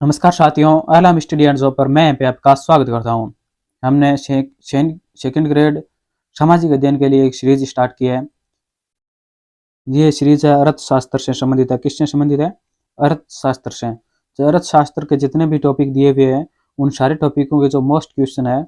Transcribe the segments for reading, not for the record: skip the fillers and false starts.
नमस्कार साथियों, आलम study and job पर मैं यहाँ पे आपका स्वागत करता हूँ। हमने सेकंड ग्रेड सामाजिक अध्ययन के लिए एक सीरीज स्टार्ट की है। ये सीरीज है अर्थशास्त्र से संबंधित है। किससे संबंधित है? अर्थशास्त्र से। जो अर्थशास्त्र के जितने भी टॉपिक दिए हुए हैं उन सारे टॉपिकों के जो मोस्ट क्वेश्चन है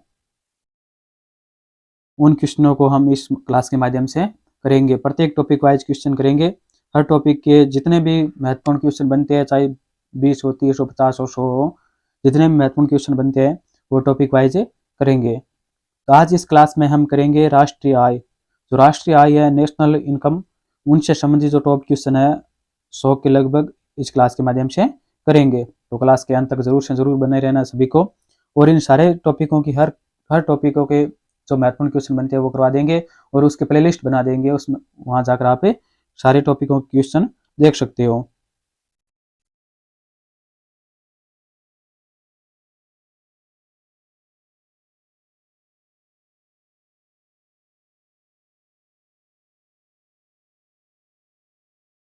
उन क्वेश्चनों को हम इस क्लास के माध्यम से करेंगे। प्रत्येक टॉपिक वाइज क्वेश्चन करेंगे। हर टॉपिक के जितने भी महत्वपूर्ण क्वेश्चन बनते हैं, चाहे 20 हो, 30 हो, 50 हो, 100 हो, जितने भी महत्वपूर्ण क्वेश्चन बनते हैं वो टॉपिक वाइज करेंगे। तो आज इस क्लास में हम करेंगे राष्ट्रीय आय। जो राष्ट्रीय आय है, नेशनल इनकम, उनसे संबंधित जो टॉप क्वेश्चन है 100 के लगभग इस क्लास के माध्यम से करेंगे। तो क्लास के अंत तक जरूर से जरूर बने रहना सभी को। और इन सारे टॉपिकों की हर टॉपिकों के जो महत्वपूर्ण क्वेश्चन बनते हैं वो करवा देंगे और उसके प्लेलिस्ट बना देंगे। उसमें वहां जाकर आप सारे टॉपिकों के क्वेश्चन देख सकते हो।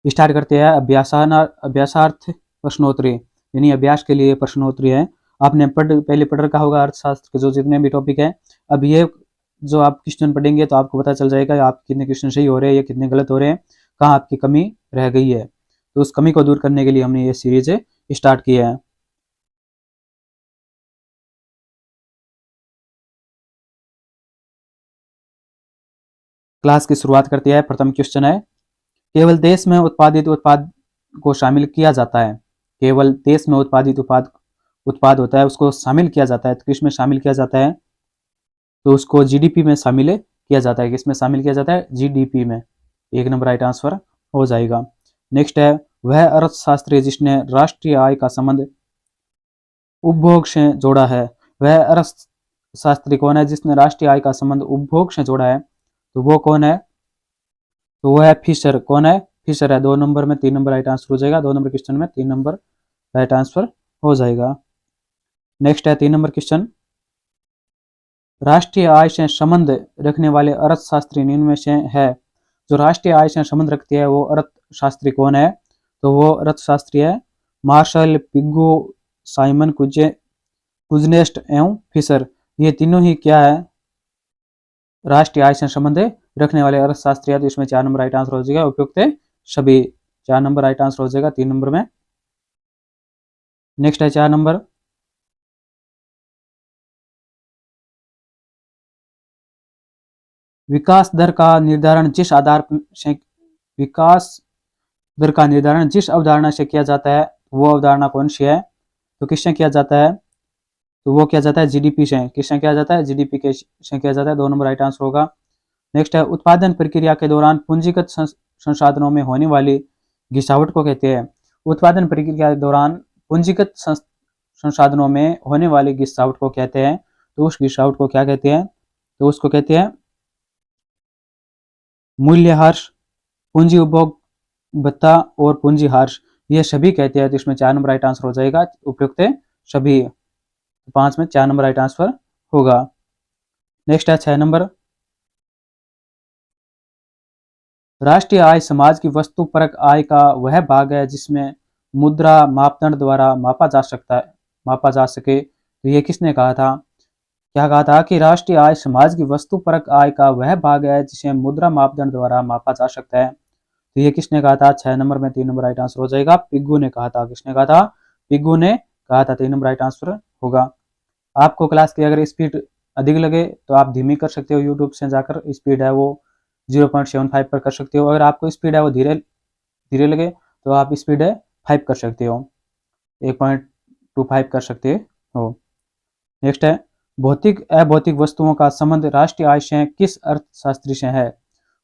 स्टार्ट करते हैं। अभ्यासार्थ प्रश्नोत्तरी, यानी अभ्यास के लिए प्रश्नोत्तरी है। आपने पहले पढ़ रखा होगा अर्थशास्त्र के जो जितने भी टॉपिक है। अब ये जो आप क्वेश्चन पढ़ेंगे तो आपको पता चल जाएगा आप कितने क्वेश्चन सही हो रहे हैं या कितने गलत हो रहे हैं, कहाँ आपकी कमी रह गई है। तो उस कमी को दूर करने के लिए हमने ये सीरीज स्टार्ट की है। क्लास की शुरुआत करते हैं। प्रथम क्वेश्चन है, केवल देश में उत्पादित उत्पाद को शामिल किया जाता है। केवल देश में उत्पादित उत्पाद होता है उसको शामिल किया जाता है। तो किसमें शामिल किया जाता है? तो उसको जीडीपी में शामिल किया जाता है। किसमें शामिल किया जाता है? जीडीपी में। एक नंबर राइट आंसर हो जाएगा। नेक्स्ट है, वह अर्थशास्त्री जिसने राष्ट्रीय आय का संबंध उपभोग से जोड़ा है। वह अर्थशास्त्री कौन है जिसने राष्ट्रीय आय का संबंध उपभोग से जोड़ा है? तो वो कौन है? तो वो है फिशर। कौन है? फिशर है। 2 नंबर में 3 नंबर राइट आंसर हो जाएगा। 2 नंबर क्वेश्चन में 3 नंबर राइट आंसर हो जाएगा। नेक्स्ट है 3 नंबर क्वेश्चन, राष्ट्रीय आय से संबंध रखने वाले अर्थशास्त्री निम्न से है। जो राष्ट्रीय आय से संबंध रखती है वो अर्थशास्त्री कौन है? तो वो अर्थशास्त्री है मार्शल, पिग्गू, साइमन कुजनेस्ट एवं फिशर। ये तीनों ही क्या है? राष्ट्रीय आय से संबंध रखने वाले अर्थशास्त्री है। तो इसमें 4 नंबर राइट आंसर हो जाएगा। उपयुक्त सभी 4 नंबर राइट आंसर हो जाएगा 3 नंबर में। नेक्स्ट है 4 नंबर, विकास दर का निर्धारण जिस आधार से विकास दर का निर्धारण जिस अवधारणा से किया जाता है वो अवधारणा कौन सी है? तो किससे किया जाता है? तो वो किया जाता है जीडीपी से। किससे किया जाता है? जीडीपी के से किया जाता है। 2 नंबर राइट आंसर होगा। नेक्स्ट है, उत्पादन प्रक्रिया के दौरान पूंजीगत संसाधनों में होने वाली गिरावट को कहते हैं। उत्पादन प्रक्रिया के दौरान पूंजीगत संसाधनों में होने वाली गिरावट को कहते हैं। तो उस गिरावट को क्या कहते हैं? तो उसको कहते हैं मूल्यह्रास, पूंजी उपभोग भत्ता और पूंजी ह्रास, ये सभी कहते हैं। तो इसमें 4 नंबर राइट आंसर हो जाएगा। उपयुक्त सभी 5 में 4 नंबर राइट आंसर होगा। नेक्स्ट है 6 नंबर, राष्ट्रीय आय समाज की वस्तुपरक आय का वह भाग है जिसमें मुद्रा मापदंड द्वारा मापा जा सके। तो ये किसने कहा था? क्या कहा था कि राष्ट्रीय आय समाज की वस्तुपरक आय का वह भाग है जिसे मुद्रा मापदंड द्वारा मापा जा सकता है। तो ये किसने कहा था? 6 नंबर में 3 नंबर राइट आंसर हो जाएगा। पिग्गू ने कहा था। किसने कहा था? पिग्गू ने कहा था। 3 नंबर राइट आंसर होगा। आपको क्लास की अगर स्पीड अधिक लगे तो आप धीमी कर सकते हो। यूट्यूब से जाकर स्पीड है वो 0.75 पर कर सकते हो। अगर आपको स्पीड है वो धीरे धीरे लगे तो आप स्पीड है 5 कर सकते हो, 1.25 कर सकते हो। नेक्स्ट है, भौतिक अभौतिक वस्तुओं का संबंध राष्ट्रीय आय से किस अर्थशास्त्री से है?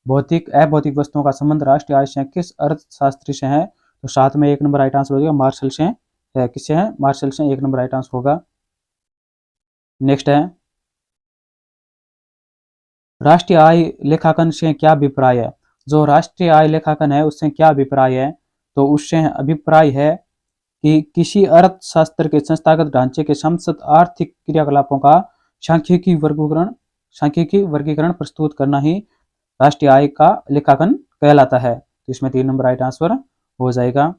भौतिक अभौतिक वस्तुओं का संबंध राष्ट्रीय आय से किस अर्थशास्त्री से है? तो साथ में 1 नंबर राइट आंसर हो जाएगा। मार्शल से है। किससे है? मार्शल से। 1 नंबर राइट आंसर होगा। नेक्स्ट है, राष्ट्रीय आय लेखांकन से क्या अभिप्राय है? जो राष्ट्रीय आय लेखांकन है उससे क्या अभिप्राय है? तो उससे अभिप्राय है कि किसी अर्थशास्त्र के संस्थागत ढांचे के समस्त आर्थिक क्रियाकलापों का सांख्यिकी वर्गीकरण प्रस्तुत करना ही राष्ट्रीय आय का लेखांकन कहलाता है। तो इसमें 3 नंबर राइट आंसर हो जाएगा।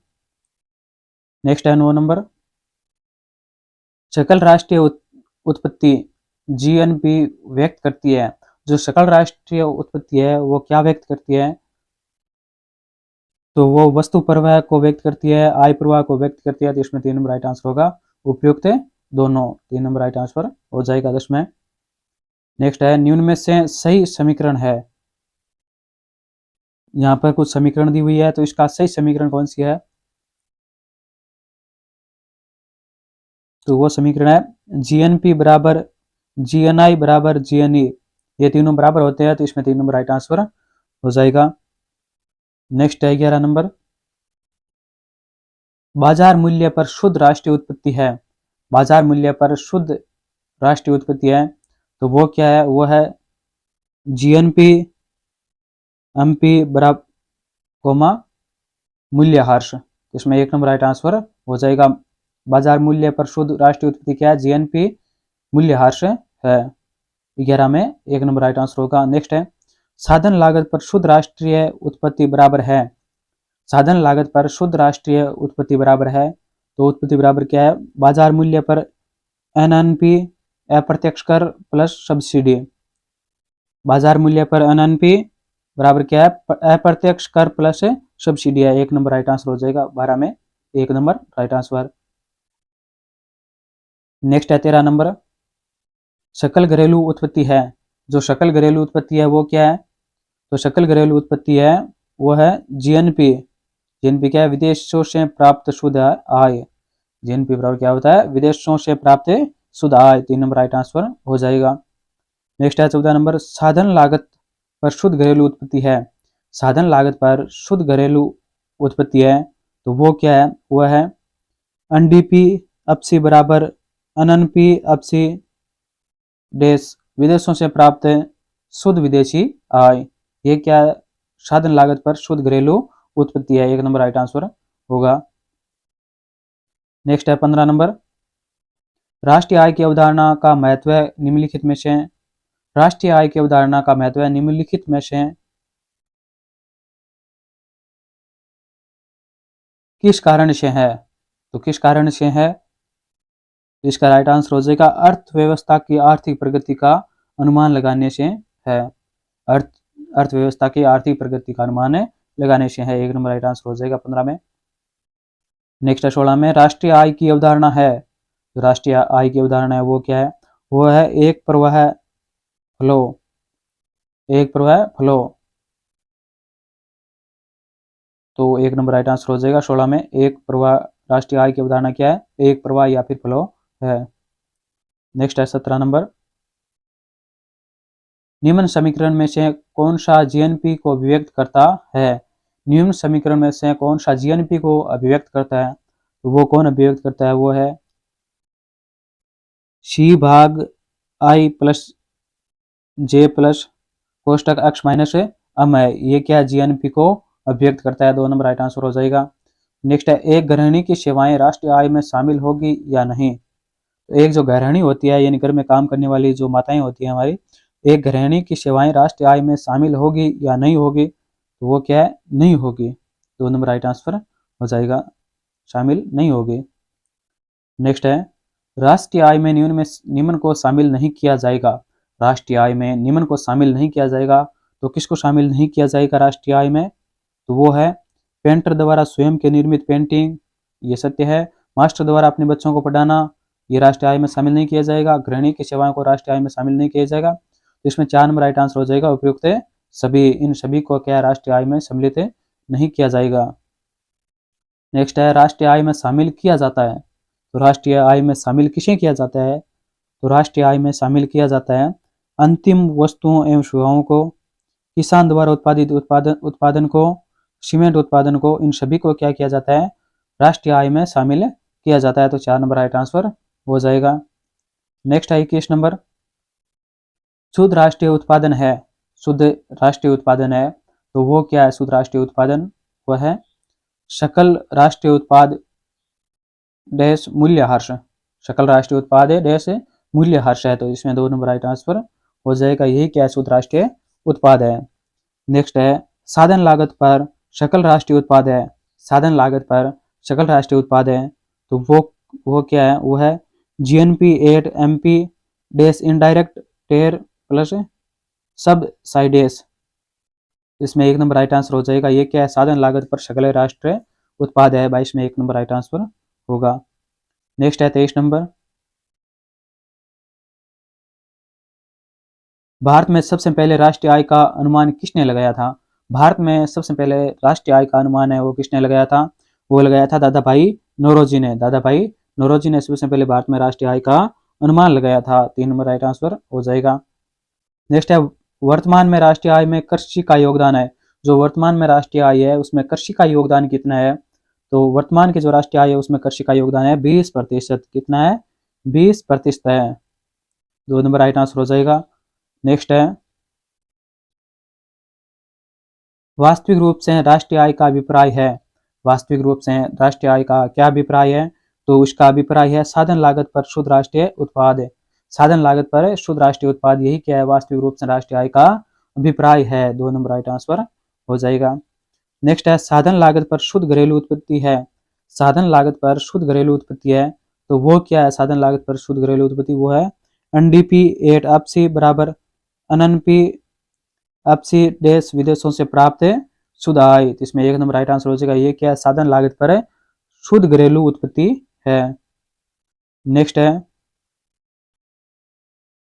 नेक्स्ट है 9 नंबर, सकल राष्ट्रीय उत्पत्ति जीएनपी व्यक्त करती है। जो सकल राष्ट्रीय उत्पत्ति है वो क्या व्यक्त करती है? तो वो वस्तु प्रवाह को व्यक्त करती है, आय प्रवाह को व्यक्त करती है। तो इसमें 3 नंबर राइट आंसर होगा। उपयुक्त दोनों, 3 नंबर राइट आंसर हो जाएगा 10 में। नेक्स्ट है निम्न में से सही समीकरण है। यहाँ पर कुछ समीकरण दी हुई है, तो इसका सही समीकरण कौन सी है? तो वो समीकरण है जीएनपी बराबर जीएनआई बराबर जीएनई। ये तीनों बराबर होते हैं, तो इसमें 3 नंबर राइट आंसर हो जाएगा। नेक्स्ट है 11 नंबर, बाजार मूल्य पर शुद्ध राष्ट्रीय उत्पत्ति है। बाजार मूल्य पर शुद्ध राष्ट्रीय उत्पत्ति है, तो वो क्या है? वो है जीएनपी एमपी बराबर कोमा मूल्यह्रास। इसमें 1 नंबर राइट आंसर हो जाएगा। बाजार मूल्य पर शुद्ध राष्ट्रीय उत्पत्ति क्या है? जीएनपी मूल्यह्रास है। 11 में 1 नंबर राइट आंसर होगा। नेक्स्ट है साधन लागत पर शुद्ध राष्ट्रीय उत्पत्ति बराबर है। साधन लागत पर शुद्ध राष्ट्रीय उत्पत्ति बराबर है, तो उत्पत्ति बराबर क्या है? बाजार मूल्य पर एनएनपी अप्रत्यक्ष कर प्लस सब्सिडी। बाजार मूल्य पर एनएनपी बराबर क्या है? अप्रत्यक्ष कर प्लस सब्सिडी है। 1 नंबर राइट आंसर हो जाएगा। 12 में 1 नंबर राइट आंसर। नेक्स्ट है 13 नंबर, सकल घरेलू उत्पत्ति है। जो सकल घरेलू उत्पत्ति है वो क्या है? तो सकल घरेलू उत्पत्ति है वो है जीएनपी। जीएनपी क्या है? विदेशों से प्राप्त शुद्ध आय। जीएनपी बराबर क्या होता है? विदेशों से प्राप्त शुद्ध आय। 3 नंबर राइट आंसर हो जाएगा। नेक्स्ट है 14 नंबर, साधन लागत पर शुद्ध घरेलू उत्पत्ति है। साधन लागत पर शुद्ध घरेलू उत्पत्ति है, तो वो क्या है? वो है एनडीपी अपसी बराबर एनएनपी अपसी डैश विदेशों से प्राप्त शुद्ध विदेशी आय। ये क्या है? साधन लागत पर शुद्ध घरेलू उत्पत्ति है। 1 नंबर राइट आंसर होगा। नेक्स्ट है 15 नंबर, राष्ट्रीय आय की अवधारणा का महत्व निम्नलिखित में से राष्ट्रीय आय की अवधारणा का महत्व निम्नलिखित में से किस कारण से है? तो किस कारण से है? इसका राइट आंसर हो जाएगा अर्थव्यवस्था की आर्थिक प्रगति का अनुमान लगाने से है। अर्थव्यवस्था की आर्थिक प्रगति का अनुमान लगाने से है। 1 नंबर राइट आंसर हो जाएगा 15 में। नेक्स्ट है 16 में, राष्ट्रीय आय की अवधारणा है। जो राष्ट्रीय आय की अवधारणा है वो क्या है? वो है एक प्रवाह फ्लो। एक प्रवाह फ्लो, तो 1 नंबर राइट आंसर हो जाएगा 16 में। एक प्रवाह, राष्ट्रीय आय की अवधारणा क्या है? एक प्रवाह या फिर फ्लो है। नेक्स्ट है 17 नंबर, निम्न समीकरण में से कौन सा जीएनपी को अभिव्यक्त करता है? निम्न समीकरण में से कौन सा जीएनपी को अभिव्यक्त करता है? तो वो कौन अभिव्यक्त करता है? वो है सी भाग आई प्लस जे प्लस कोष्टक एक्स माइनस एम है। ये क्या जीएनपी को अभिव्यक्त करता है? 2 नंबर राइट आंसर हो जाएगा। नेक्स्ट है एक गृहिणी की सेवाएं राष्ट्रीय आय में शामिल होगी या नहीं? तो एक जो गृहिणी होती है, यानी घर में काम करने वाली जो माताएं होती हैं हमारी, एक गृहिणी की सेवाएं राष्ट्रीय आय में शामिल होगी या नहीं होगी? तो वो क्या है? नहीं होगी। 2 नंबर राइट आंसर हो जाएगा, शामिल नहीं होगी। नेक्स्ट है राष्ट्रीय आय में निम्न को शामिल नहीं किया जाएगा। राष्ट्रीय आय में निम्न को शामिल नहीं किया जाएगा, तो किसको शामिल नहीं किया जाएगा राष्ट्रीय आय में? तो वो है पेंटर द्वारा स्वयं के निर्मित पेंटिंग, ये सत्य है। मास्टर द्वारा अपने बच्चों को पढ़ाना, ये राष्ट्रीय आय में शामिल नहीं किया जाएगा। गृहिणी की सेवाओं को राष्ट्रीय आय में शामिल नहीं किया जाएगा। तो इसमें 4 नंबर राइट आंसर हो जाएगा उपयुक्त सभी। इन सभी को क्या राष्ट्रीय आय में सम्मिलित नहीं किया जाएगा। नेक्स्ट है राष्ट्रीय आय में शामिल किया जाता है। तो राष्ट्रीय आय में शामिल किसे किया जाता है? तो राष्ट्रीय आय में शामिल किया जाता है अंतिम वस्तुओं एवं सेवाओं को, किसान द्वारा उत्पादित उत्पादन को, सीमेंट उत्पादन को, इन सभी को क्या किया जाता है? राष्ट्रीय आय में शामिल किया जाता है। तो 4 नंबर राइट आंसर हो जाएगा। नेक्स्ट है 21 नंबर, शुद्ध राष्ट्रीय उत्पादन है। शुद्ध राष्ट्रीय उत्पादन है, तो वो क्या है? शुद्ध राष्ट्रीय उत्पादन वह है सकल राष्ट्रीय उत्पाद डैश मूल्यह्रास। सकल राष्ट्रीय उत्पाद है डैश मूल्यह्रास है। तो इसमें 2 नंबर राइट आंसर हो जाएगा। यही क्या है? शुद्ध राष्ट्रीय उत्पाद है। नेक्स्ट है साधन लागत पर सकल राष्ट्रीय उत्पाद है। साधन लागत पर सकल राष्ट्रीय उत्पाद है, तो वो क्या है? वो है जीएनपी 8 एमपी डैश इनडायरेक्ट टेयर प्लस सब साइडेस। इसमें 1 नंबर राइट आंसर हो जाएगा। ये क्या है? साधन लागत पर सकल राष्ट्रीय उत्पाद है। 22 में 1 नंबर राइट आंसर होगा। नेक्स्ट है 23 नंबर। भारत में सबसे पहले राष्ट्रीय आय का अनुमान किसने लगाया था? भारत में सबसे पहले राष्ट्रीय आय का अनुमान है वो किसने लगाया था? वो लगाया था दादा भाई नौरोजी ने। दादा भाई नौरोजी ने सबसे पहले भारत में राष्ट्रीय आय का अनुमान लगाया था। 3 नंबर राइट आंसर हो जाएगा। नेक्स्ट है वर्तमान में राष्ट्रीय आय में कृषि का योगदान है। जो वर्तमान में राष्ट्रीय आय है उसमें कृषि का योगदान कितना है? तो वर्तमान की जो राष्ट्रीय आय है उसमें कृषि का योगदान है 20%। कितना है? 20% है। 2 नंबर राइट आंसर हो जाएगा। नेक्स्ट है वास्तविक रूप से राष्ट्रीय आय का अभिप्राय है। वास्तविक रूप से राष्ट्रीय आय का क्या अभिप्राय है? तो उसका अभिप्राय है साधन लागत पर शुद्ध राष्ट्रीय उत्पाद। साधन लागत पर शुद्ध राष्ट्रीय उत्पाद, यही क्या है? वास्तविक रूप से राष्ट्रीय आय का अभिप्राय है। 2 नंबर राइट आंसर हो जाएगा। नेक्स्ट है साधन लागत पर शुद्ध घरेलू उत्पत्ति है। साधन लागत पर शुद्ध घरेलू उत्पत्ति है तो वो क्या है? साधन लागत पर शुद्ध घरेलू उत्पत्ति वो है एनडीपी 8 अपसी बराबर एनएनपी अपसी देश विदेशों से प्राप्त शुद्ध आय। तो इसमें 1 नंबर राइट आंसर हो जाएगा। ये क्या है? साधन लागत पर शुद्ध घरेलू उत्पत्ति है। नेक्स्ट है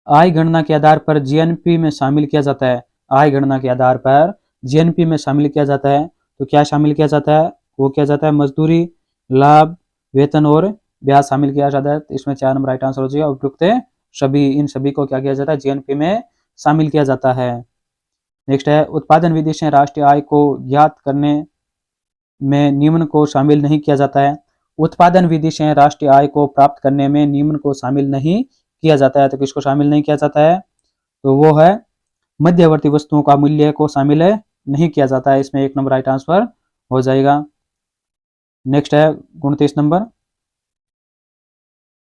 आय गणना के आधार पर जीएनपी में शामिल किया जाता है। आय गणना के आधार पर जीएनपी में शामिल किया जाता है तो क्या शामिल किया जाता है? वो किया जाता है मजदूरी, लाभ, वेतन और ब्याज शामिल किया जाता है। तो इसमें 4 नंबर राइट आंसर हो जाएगा। उपयुक्त सभी, इन सभी को क्या किया जाता है? जीएनपी में शामिल किया जाता है। नेक्स्ट है उत्पादन विधि से राष्ट्रीय आय को ज्ञात करने में निम्न को शामिल नहीं किया जाता है। उत्पादन विधि से राष्ट्रीय आय को प्राप्त करने में निम्न को शामिल नहीं किया जाता है। तो किसको शामिल नहीं किया जाता है? तो वो है मध्यवर्ती वस्तुओं का मूल्य को शामिल नहीं किया जाता है। इसमें 1 नंबर राइट आंसर हो जाएगा। नेक्स्ट है 29 नंबर।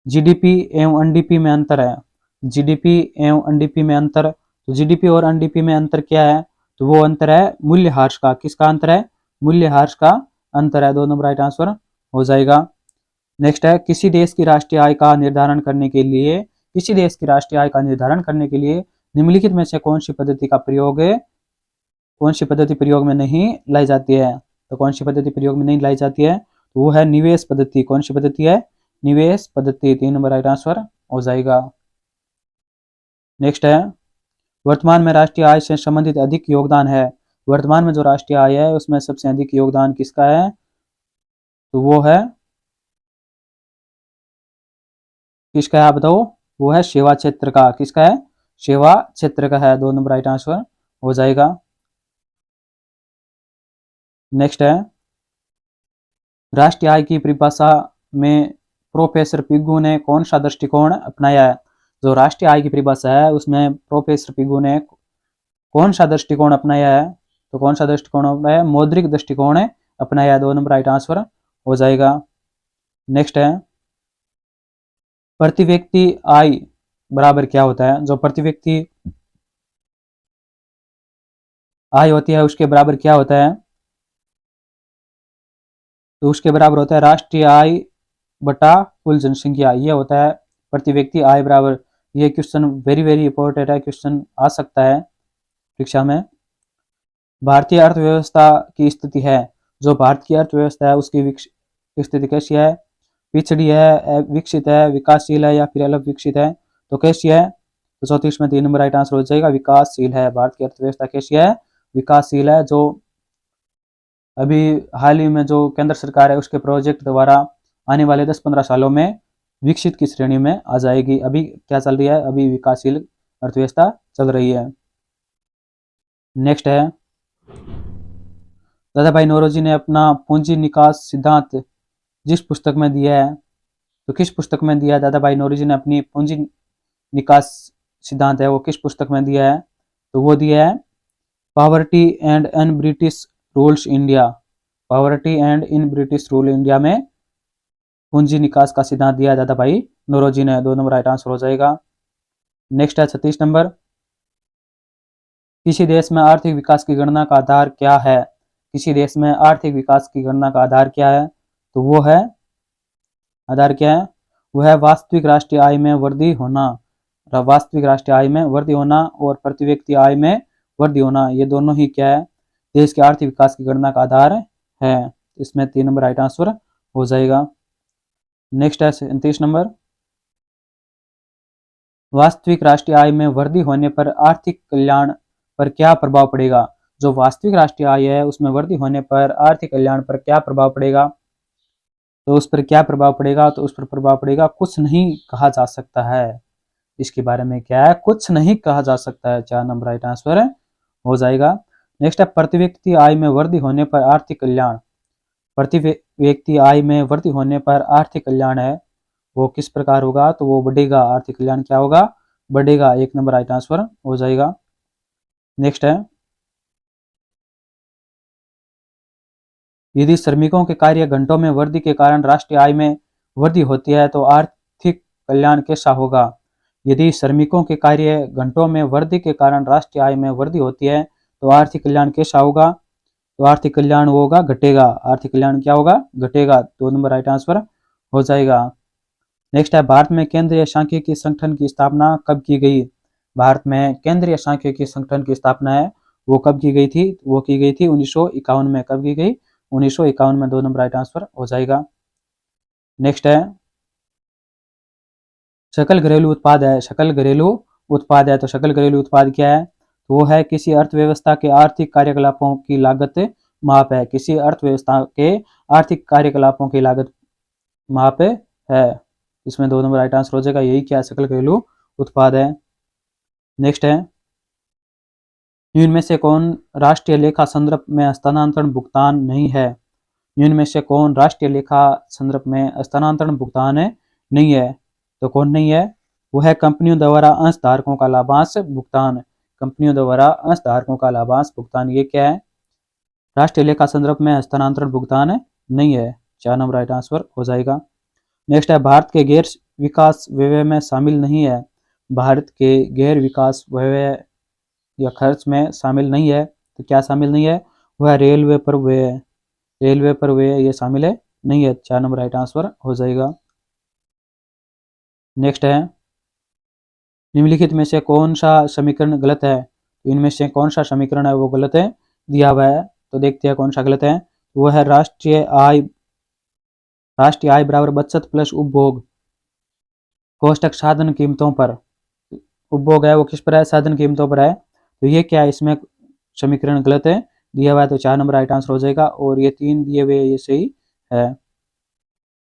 जीडीपी एवं एनडीपी में अंतर है। जीडीपी एवं एनडीपी में अंतर, तो जीडीपी और एनडीपी में अंतर क्या है? तो वो अंतर है मूल्यह्रास का। किसका अंतर है? मूल्यह्रास का अंतर है। 2 नंबर राइट आंसर हो जाएगा। नेक्स्ट है किसी देश की राष्ट्रीय आय का निर्धारण करने के लिए, किसी देश की राष्ट्रीय आय का निर्धारण करने के लिए निम्नलिखित में से कौन सी पद्धति का प्रयोग है, कौन सी पद्धति प्रयोग में नहीं लाई जाती है? तो कौन सी पद्धति प्रयोग में नहीं लाई जाती है? तो वो है निवेश पद्धति। कौन सी पद्धति है? निवेश पद्धति। 3 नंबर राइट आंसर हो जाएगा। नेक्स्ट है वर्तमान में राष्ट्रीय आय से संबंधित अधिक योगदान है। वर्तमान में जो राष्ट्रीय आय है उसमें सबसे अधिक योगदान किसका है? तो वो है किसका है आप बताओ? वो है सेवा क्षेत्र का। किसका है? सेवा क्षेत्र का है। 2 नंबर राइट आंसर हो जाएगा। नेक्स्ट है राष्ट्रीय आय की परिभाषा में प्रोफेसर पिगू ने कौन सा दृष्टिकोण अपनाया है? जो राष्ट्रीय आय की परिभाषा है उसमें प्रोफेसर पिगू ने कौन सा दृष्टिकोण अपनाया है? तो कौन सा दृष्टिकोण अपनाया है? मौद्रिक दृष्टिकोण अपनाया है। 2 नंबर राइट आंसर हो जाएगा। नेक्स्ट है प्रति व्यक्ति आय बराबर क्या होता है? जो प्रति व्यक्ति आय होती है उसके बराबर क्या होता है? तो उसके बराबर होता है राष्ट्रीय आय बटा कुल जनसंख्या। ये होता है प्रति व्यक्ति आय बराबर। ये क्वेश्चन वेरी वेरी इंपॉर्टेंट है, क्वेश्चन आ सकता है परीक्षा में। भारतीय अर्थव्यवस्था की स्थिति है। जो भारत की अर्थव्यवस्था है उसकी स्थिति कैसी है? पिछड़ी है, विकसित है, विकासशील है या फिर अलग विकसित है? तो कैसी है? तो 34 में 3 नंबर राइट आंसर हो जाएगा। विकासशील है। भारत की अर्थव्यवस्था कैसी है? विकासशील है। जो अभी हाल ही में जो केंद्र सरकार है उसके प्रोजेक्ट द्वारा आने वाले 10-15 सालों में विकसित की श्रेणी में आ जाएगी। अभी क्या चल रही है? अभी विकासशील अर्थव्यवस्था चल रही है। नेक्स्ट है दादा भाई नौरोजी ने अपना पूंजी निकास सिद्धांत जिस पुस्तक में दिया है, तो किस पुस्तक में दिया है? दादा भाई नौरोजी ने अपनी पूंजी निकास सिद्धांत है वो किस पुस्तक में दिया है? तो वो दिया है poverty and in British rules India. Poverty and in British rule India में पूंजी निकास का सिद्धांत दिया है दादा भाई नौरोजी ने। 2 नंबर राइट आंसर हो जाएगा। नेक्स्ट है 36 नंबर। किसी देश में आर्थिक विकास की गणना का आधार क्या है? किसी देश में आर्थिक विकास की गणना का आधार क्या है? तो वो है, आधार क्या है? वह वास्तविक राष्ट्रीय आय में वृद्धि होना। वास्तविक राष्ट्रीय आय में वृद्धि होना और प्रति व्यक्ति आय में वृद्धि होना, ये दोनों ही क्या है, देश के आर्थिक विकास की गणना का आधार है। इसमें 3 नंबर राइट आंसर हो जाएगा। नेक्स्ट है 37 नंबर, वास्तविक राष्ट्रीय आय में वृद्धि होने पर आर्थिक कल्याण पर क्या प्रभाव पड़ेगा। जो वास्तविक राष्ट्रीय आय है उसमें वृद्धि होने पर आर्थिक कल्याण पर क्या प्रभाव पड़ेगा, तो उस पर क्या प्रभाव पड़ेगा, तो उस पर प्रभाव पड़ेगा कुछ नहीं कहा जा सकता है। इसके बारे में क्या है, कुछ नहीं कहा जा सकता है। 4 नंबर राइट आंसर हो जाएगा। नेक्स्ट है प्रति व्यक्ति आय में वृद्धि होने पर आर्थिक कल्याण। प्रति व्यक्ति आय में वृद्धि होने पर आर्थिक कल्याण है वो किस प्रकार होगा, तो वो बढ़ेगा। आर्थिक कल्याण क्या होगा, बढ़ेगा। 1 नंबर राइट आंसर हो जाएगा। नेक्स्ट है, यदि श्रमिकों के कार्य घंटों में वृद्धि के कारण राष्ट्रीय आय में वृद्धि होती है तो आर्थिक कल्याण कैसा होगा। यदि श्रमिकों के कार्य घंटों में वृद्धि के कारण राष्ट्रीय आय में वृद्धि होती है तो आर्थिक कल्याण कैसा होगा, तो आर्थिक कल्याण वो होगा घटेगा। आर्थिक कल्याण क्या होगा, घटेगा। 2 नंबर राइट आंसर हो जाएगा। नेक्स्ट है, भारत में केंद्रीय सांख्यिकी संगठन की स्थापना कब की गई। भारत में केंद्रीय सांख्यिकी संगठन की स्थापना है वो कब की गई थी, वो की गई थी 1951 में। कब की गई, 1951 में। 2 नंबर राइट आंसर हो जाएगा। नेक्स्ट है, सकल घरेलू उत्पाद है। सकल घरेलू उत्पाद है तो सकल घरेलू उत्पाद क्या है, तो वो है किसी अर्थव्यवस्था के आर्थिक कार्यकलापों की लागत माप है। किसी अर्थव्यवस्था के आर्थिक कार्यकलापों की लागत माप है। इसमें 2 नंबर राइट आंसर हो जाएगा। यही क्या है, सकल घरेलू उत्पाद है। नेक्स्ट है, निम्न में से कौन राष्ट्रीय लेखा संदर्भ में हस्तांतरण भुगतान नहीं है। निम्न में से कौन राष्ट्रीय लेखा संदर्भ में हस्तांतरण भुगतान नहीं है, तो कौन नहीं है, वो है कंपनियों द्वारा अंशधारकों का लाभांश भुगतान। कंपनियों द्वारा अंशधारकों का लाभांश भुगतान, ये क्या है, राष्ट्रीय लेखा संदर्भ में हस्तांतरण भुगतान नहीं है। 4 नंबर राइट आंसर हो जाएगा। नेक्स्ट है, भारत के गैर विकास व्यय में शामिल नहीं है। भारत के गैर विकास व्यय या खर्च में शामिल नहीं है, तो क्या शामिल नहीं है, वह रेलवे पर व्यय। रेलवे पर व्यय ये शामिल है नहीं है। 4 नंबर राइट आंसर हो जाएगा। नेक्स्ट है, निम्नलिखित में से कौन सा समीकरण गलत है। तो इनमें से कौन सा समीकरण है वो गलत है दिया हुआ है, तो देखते हैं कौन सा गलत है। वो है राष्ट्रीय आय बराबर बचत प्लस उपभोग कोष्टक साधन कीमतों पर। उपभोग है वो किस पर है, साधन कीमतों पर है। तो ये क्या है, इसमें समीकरण गलत है दिया हुआ है, तो 4 नंबर राइट आंसर हो जाएगा। और ये 3 दिए हुए ये सही है,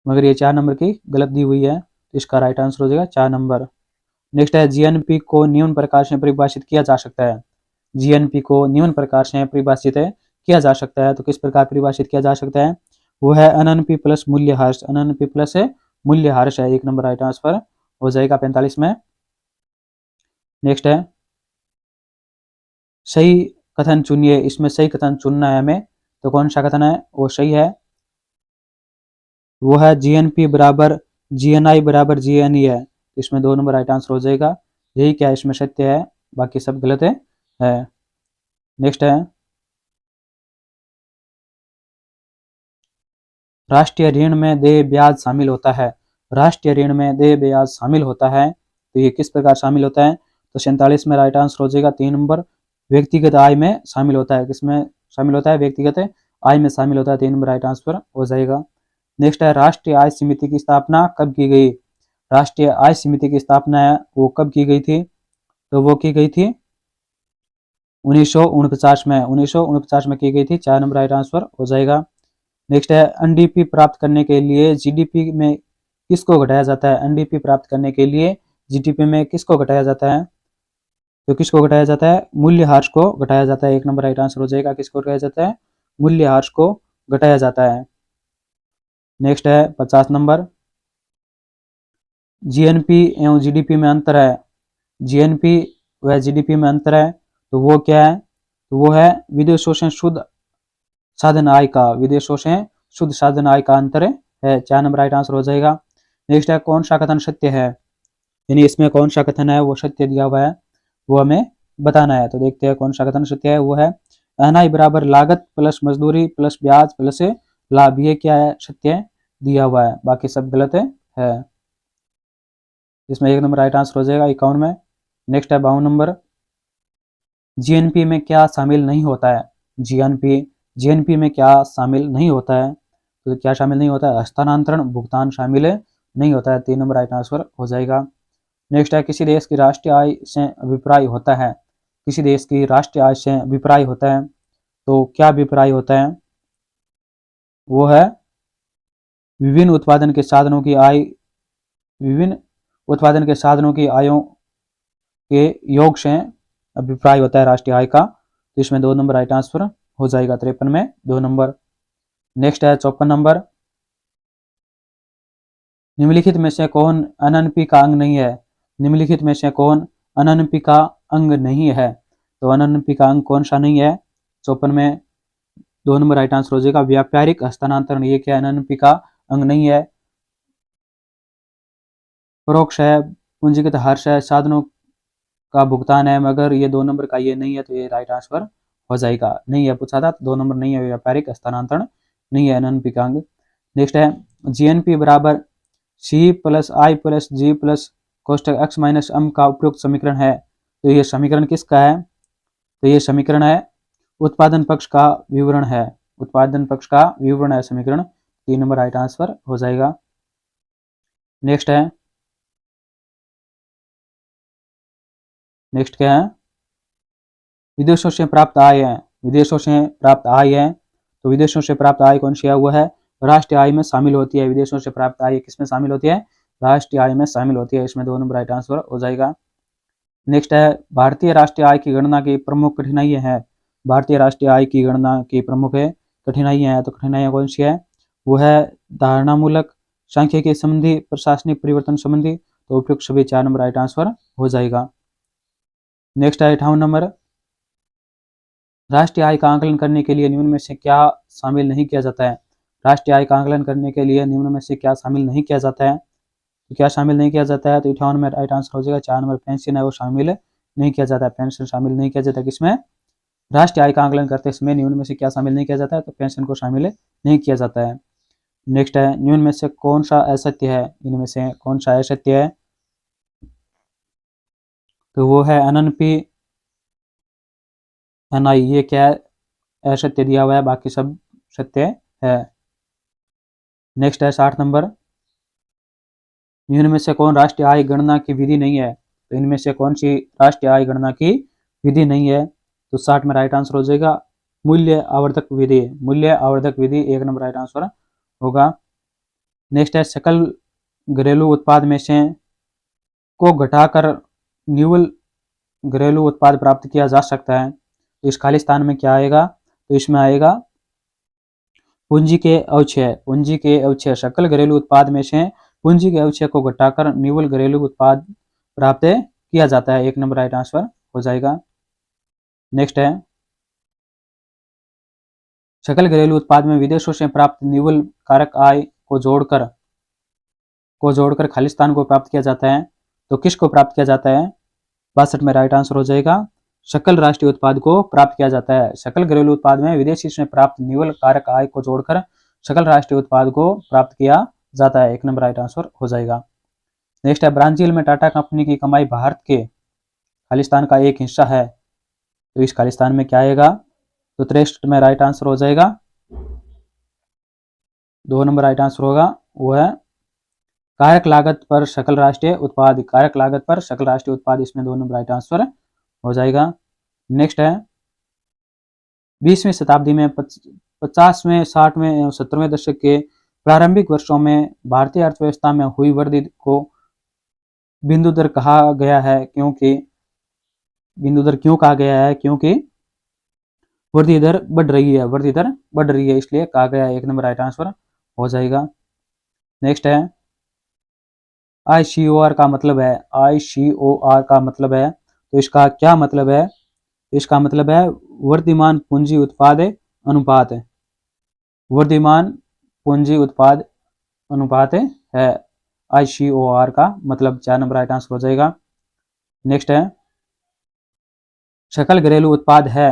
मगर ये 4 नंबर की गलत दी हुई है, तो इसका राइट आंसर हो जाएगा 4 नंबर। नेक्स्ट है, जीएनपी को निम्न प्रकार से परिभाषित किया जा सकता है। जीएनपी को निम्न प्रकार से परिभाषित किया जा सकता है, तो किस प्रकार परिभाषित किया जा सकता है, वो है एनएनपी प्लस मूल्यह्रास। एनएनपी प्लस मूल्यह्रास है। 1 नंबर राइट आंसर हो जाएगा 45 में। नेक्स्ट है, सही कथन चुनिए। इसमें सही कथन चुनना है हमें, तो कौन सा कथन है वो सही है, वो है जीएनपी बराबर जीएनआई बराबर जीएनई है। इसमें 2 नंबर राइट आंसर हो जाएगा। यही क्या है, इसमें सत्य है, बाकी सब गलत है। नेक्स्ट है, राष्ट्रीय ऋण में देय ब्याज शामिल होता है। राष्ट्रीय ऋण में देय ब्याज शामिल होता है, तो ये किस प्रकार शामिल होता है, तो 47 में राइट आंसर हो जाएगा। 3 नंबर, व्यक्तिगत आय में शामिल होता है। किसमें शामिल होता है, व्यक्तिगत आय में शामिल होता है। 3 नंबर राइट आंसर हो जाएगा। नेक्स्ट है, राष्ट्रीय आय समिति की स्थापना कब की गई। राष्ट्रीय आय समिति की स्थापना है वो कब की गई थी, तो वो की गई थी 1949 में। 1949 में की गई थी। 4 नंबर राइट आंसर हो जाएगा। नेक्स्ट है, एनडीपी प्राप्त करने के लिए जीडीपी में किसको घटाया जाता है। एनडीपी प्राप्त करने के लिए जीडीपी में किसको घटाया जाता है, तो किसको घटाया जाता है, मूल्यह्रास को घटाया जाता है। 1 नंबर राइट आंसर हो जाएगा। किसको घटाया जाता है, मूल्यह्रास को घटाया जाता है। नेक्स्ट है 50 नंबर, जीएनपी एवं जीडीपी में अंतर है। जीएनपी व जीडीपी में अंतर है, तो वो क्या है, तो वो है विदेशों से शुद्ध साधन आय का। विदेशों से शुद्ध साधन आय का अंतर है। 4 नंबर राइट आंसर हो जाएगा। नेक्स्ट है, कौन सा कथन सत्य है, यानी इसमें कौन सा कथन है वो सत्य दिया हुआ है, वो हमें बताना है। तो देखते हैं कौन सा कथन सत्य है। वो है एनआई बराबर लागत प्लस मजदूरी प्लस ब्याज प्लस लाभ। ये क्या है, सत्य दिया हुआ है, बाकी सब गलत है। इसमें 1 नंबर राइट आंसर हो जाएगा 51 में। नेक्स्ट है 52 नंबर, जीएनपी में क्या शामिल नहीं होता है? जीएनपी में क्या शामिल नहीं होता है? तो क्या शामिल नहीं होता है? हस्तांतरण भुगतान शामिल नहीं होता है। 3 नंबर राइट आंसर हो जाएगा। नेक्स्ट है किसी देश की राष्ट्रीय आय से अभिप्राय होता है? किसी देश की राष्ट्रीय आय से अभिप्राय होता है, तो क्या अभिप्राय होता है? वो है विभिन्न उत्पादन के साधनों की आय, विभिन्न उत्पादन के साधनों की आयों के योग से अभिप्राय होता है राष्ट्रीय आय का। तो इसमें 2 नंबर राइट आंसर हो जाएगा। 53 में 2 नंबर। नेक्स्ट है 54 नंबर, निम्नलिखित में से कौन एनएनपी का अंग नहीं है? निम्नलिखित में से कौन एनएनपी का अंग नहीं है? तो एनएनपी का अंग कौन सा नहीं है? 54 में 2 नंबर राइट आंसर हो जाएगा। व्यापारिक हस्तांतरण, ये क्या एनएनपी का अंग नहीं है? परोक्ष है, पूंजीगत हर्ष है, साधनों का भुगतान है, मगर ये 2 नंबर का ये नहीं है, तो ये राइट आंसर हो जाएगा। नहीं है पूछा था, 2 नंबर नहीं है, व्यापारिक हस्तांतरण नहीं है एनएनपी का अंग। नेक्स्ट है जीएनपी बराबर सी प्लस आई प्लस जी प्लस कोष्टक एक्स माइनस एम का उपयुक्त समीकरण है। तो ये समीकरण किसका है? तो ये समीकरण है उत्पादन पक्ष का विवरण है। उत्पादन पक्ष का विवरण है समीकरण। 3 नंबर राइट आंसर हो जाएगा। नेक्स्ट है, नेक्स्ट क्या है? विदेशों से प्राप्त आय है। विदेशों से प्राप्त आय है, तो विदेशों से प्राप्त आय कौन सी है? वो है राष्ट्रीय आय में शामिल होती है। विदेशों से प्राप्त आय किसमें शामिल होती है? राष्ट्रीय आय में शामिल होती है। इसमें 2 नंबर राइट आंसर हो जाएगा। नेक्स्ट है भारतीय राष्ट्रीय आय की गणना की प्रमुख कठिनाइयां है। भारतीय राष्ट्रीय आय की गणना की प्रमुख कठिनाइयां हैं, तो कठिनाइयां कौन सी है? वो है धारणामूलक, सांख्यिकी संबंधी, प्रशासनिक परिवर्तन संबंधी। तो उपयुक्त सभी 4 नंबर राइट आंसर हो जाएगा। नेक्स्ट है 58 नंबर, राष्ट्रीय आय का आकलन करने के लिए निम्न में से क्या शामिल नहीं किया जाता है? राष्ट्रीय आय का आकलन करने के लिए निम्न में से क्या शामिल नहीं किया जाता है? तो क्या शामिल नहीं किया जाता है? तो 58 में राइट आंसर हो जाएगा। 4 नंबर पेंशन है वो शामिल नहीं किया जाता है। पेंशन शामिल नहीं किया जाता किसमें? राष्ट्रीय आय का आकलन करते समय निम्न में से क्या शामिल नहीं किया जाता है? तो पेंशन को शामिल नहीं किया जाता है। नेक्स्ट है निम्न में से कौन सा असत्य है? इनमें से कौन सा असत्य है? तो वो है एनएनपी एनआई, ये क्या है? असत्य दिया हुआ है, बाकी सब सत्य है। नेक्स्ट है 60 नंबर, निम्न में से कौन राष्ट्रीय आय गणना की विधि नहीं है? तो इनमें से कौन सी राष्ट्रीय आय गणना की विधि नहीं है? तो 60 में राइट आंसर हो जाएगा मूल्य आवर्धक विधि। मूल्य आवर्धक विधि 1 नंबर राइट आंसर होगा। नेक्स्ट है सकल घरेलू उत्पाद में से को घटाकर निव्वल घरेलू उत्पाद प्राप्त किया जा सकता है। तो इस खाली स्थान में क्या आएगा? तो इसमें आएगा पूंजी के अवक्षय। पूंजी के अवक्षय, सकल घरेलू उत्पाद में से पूंजी के अवक्षय को घटाकर निव्वल घरेलू उत्पाद प्राप्त किया जाता है। 1 नंबर राइट आंसर हो जाएगा। नेक्स्ट है सकल घरेलू उत्पाद में विदेशों से प्राप्त निव्वल कारक आय को जोड़कर खालिस्तान को प्राप्त किया जाता है। तो किसको प्राप्त किया जाता है? 62 में राइट आंसर हो जाएगा सकल राष्ट्रीय उत्पाद को प्राप्त किया जाता है। सकल घरेलू उत्पाद में विदेशी से प्राप्त निव्वल कारक आय को जोड़कर सकल राष्ट्रीय उत्पाद को प्राप्त किया जाता है। 1 नंबर राइट आंसर हो जाएगा। नेक्स्ट है ब्राजील में टाटा कंपनी की कमाई भारत के खालिस्तान का एक हिस्सा है। तो इस खालिस्तान में क्या आएगा? तो 63 में राइट आंसर हो जाएगा। 2 नंबर राइट आंसर होगा, वो है कारक लागत पर सकल राष्ट्रीय उत्पाद। कारक लागत पर सकल राष्ट्रीय उत्पाद, इसमें 2 नंबर राइट आंसर हो जाएगा। नेक्स्ट है 20वीं शताब्दी में 50वें 60वें एवं 70वें दशक के प्रारंभिक वर्षों में भारतीय अर्थव्यवस्था में हुई वृद्धि को बिंदु दर कहा गया है। क्योंकि बिंदु दर क्यों कहा गया है? क्योंकि वृद्धि दर बढ़ रही है। वृद्धि दर बढ़ रही है, इसलिए कहा गया है। 1 नंबर राइट आंसर हो जाएगा। नेक्स्ट है ICOR का मतलब है। ICOR का मतलब है, तो इसका क्या मतलब है? इसका मतलब है वर्तमान पूंजी उत्पाद अनुपात। वर्तमान पूंजी उत्पाद अनुपात है ICOR का मतलब। 4 नंबर राइट आंसर हो जाएगा। नेक्स्ट है सकल घरेलू उत्पाद है।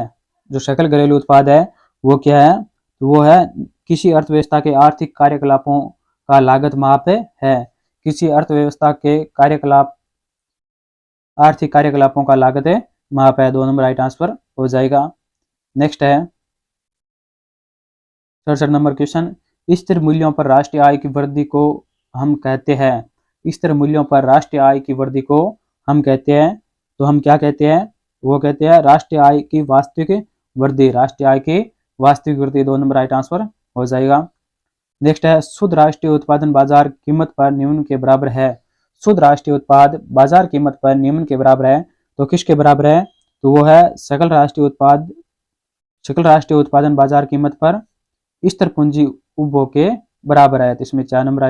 जो सकल घरेलू उत्पाद है वो क्या है? वो है किसी अर्थव्यवस्था के आर्थिक कार्यकलापों का लागत माप है। किसी अर्थव्यवस्था के कार्यकलाप आर्थिक कार्यकलापों का लागत माप है। 2 नंबर राइट आंसर हो जाएगा। नेक्स्ट है 67 नंबर क्वेश्चन, स्थिर मूल्यों पर राष्ट्रीय आय की वृद्धि को हम कहते हैं। स्थिर मूल्यों पर राष्ट्रीय आय की वृद्धि को हम कहते हैं, तो हम क्या कहते हैं, वो कहते हैं राष्ट्रीय आय की वास्तविक वृद्धि। राष्ट्रीय आय की वास्तविक वृद्धि 2 नंबर राइट आंसर हो जाएगा। नेक्स्ट है शुद्ध राष्ट्रीय उत्पादन बाजार कीमत पर निम्न के बराबर है। शुद्ध राष्ट्रीय उत्पाद बाजार कीमत पर निम्न के बराबर है, तो किसके बराबर है, तो वो है सकल राष्ट्रीय उत्पादन बाजार कीमत पर स्थिर पूंजी उपभोग के बराबर है। तो इसमें 3 नंबर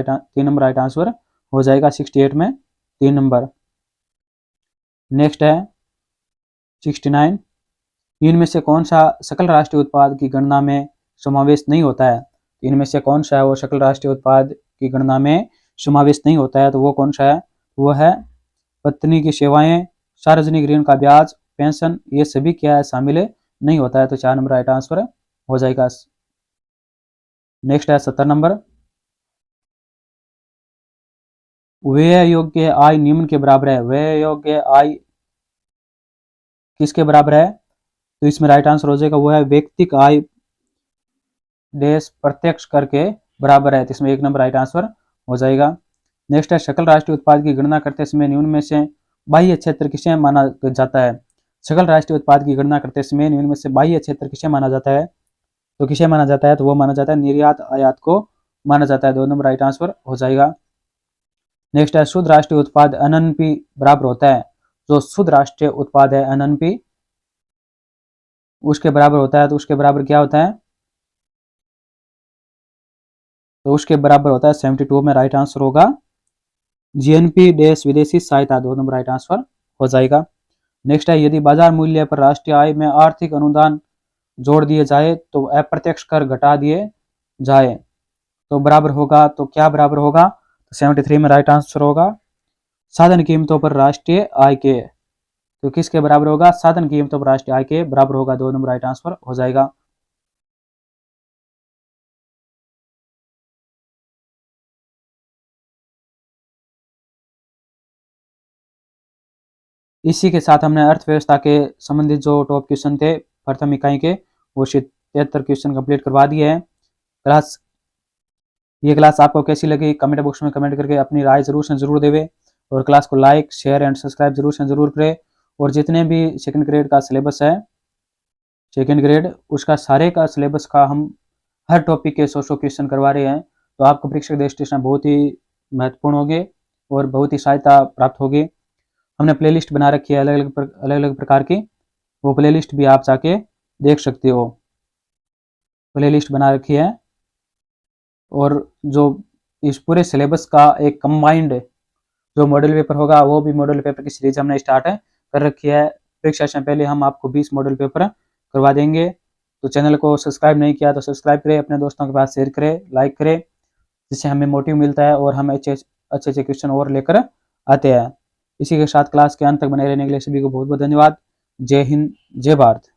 राइट आंसर हो जाएगा। 68 में 3 नंबर। नेक्स्ट है 69, इनमें से कौन सा सकल राष्ट्रीय उत्पाद की गणना में समावेश नहीं होता है। इनमें से कौन सा है वो सकल राष्ट्रीय उत्पाद की गणना में समावेश नहीं होता है, तो वो कौन सा है, वो है पत्नी की सेवाएं, सार्वजनिक ऋण का ब्याज, पेंशन, ये सभी क्या है शामिल नहीं होता है। तो 4 नंबर राइट आंसर हो जाएगा। नेक्स्ट है 70 नंबर, व्यय योग्य आय निम्न के बराबर है। व्यय योग्य आय किसके बराबर है, तो इसमें राइट आंसर हो जाएगा वो है व्यक्तिगत आय देश प्रत्यक्ष कर के बराबर है। तो इसमें 1 नंबर राइट आंसर हो जाएगा। नेक्स्ट है सकल राष्ट्रीय उत्पाद की गणना करते समय निम्न में से बाह्य क्षेत्र किसे माना जाता है। सकल राष्ट्रीय उत्पाद की गणना करते समय निम्न में से बाह्य क्षेत्र किसे माना जाता है, तो किसे माना जाता है, तो वो माना जाता है निर्यात आयात को माना जाता है। 2 नंबर राइट आंसर हो जाएगा। नेक्स्ट है शुद्ध राष्ट्रीय उत्पाद एनएनपी बराबर होता है। जो शुद्ध राष्ट्रीय उत्पाद है एनएनपी उसके बराबर होता है, तो उसके बराबर क्या होता है, तो उसके बराबर होता है 72 में राइट आंसर होगा जीएनपी देश विदेशी सहायता। 2 नंबर राइट आंसर हो जाएगा। नेक्स्ट है यदि बाजार मूल्य पर राष्ट्रीय आय में आर्थिक अनुदान जोड़ दिए जाए तो अप्रत्यक्ष कर घटा दिए जाए तो बराबर होगा, तो क्या बराबर होगा, तो 73 में राइट आंसर होगा साधन कीमतों पर राष्ट्रीय आय के। तो किसके बराबर होगा, साधन कीमतों पर राष्ट्रीय आय के बराबर होगा। 2 नंबर राइट आंसर हो जाएगा। इसी के साथ हमने अर्थव्यवस्था के संबंधित जो टॉप क्वेश्चन थे प्रथम इकाई के वो 73 क्वेश्चन कंप्लीट करवा दिए हैं। ये क्लास आपको कैसी लगी कमेंट बॉक्स में कमेंट करके अपनी राय जरूर से जरूर देवे, और क्लास को लाइक शेयर एंड सब्सक्राइब जरूर से जरूर करें। और जितने भी सेकंड ग्रेड का सिलेबस है, सेकंड ग्रेड उसका सारे का सिलेबस का हम हर टॉपिक के 100 क्वेश्चन करवा रहे हैं, तो आपको परीक्षा के दृष्टि से बहुत ही महत्वपूर्ण होंगे और बहुत ही सहायता प्राप्त होगी। हमने प्लेलिस्ट बना रखी है अलग अलग प्रकार की, वो प्लेलिस्ट भी आप जाके देख सकते हो, प्लेलिस्ट बना रखी है। और जो इस पूरे सिलेबस का एक कंबाइंड जो मॉडल पेपर होगा वो भी मॉडल पेपर की सीरीज हमने स्टार्ट कर रखी है। परीक्षा से पहले हम आपको 20 मॉडल पेपर करवा देंगे। तो चैनल को सब्सक्राइब नहीं किया तो सब्सक्राइब करें, अपने दोस्तों के पास शेयर करें, लाइक करें, जिससे हमें मोटिव मिलता है और हम अच्छे क्वेश्चन और लेकर आते हैं। इसी के साथ क्लास के अंत तक बने रहने के लिए सभी को बहुत बहुत धन्यवाद। जय हिंद, जय भारत।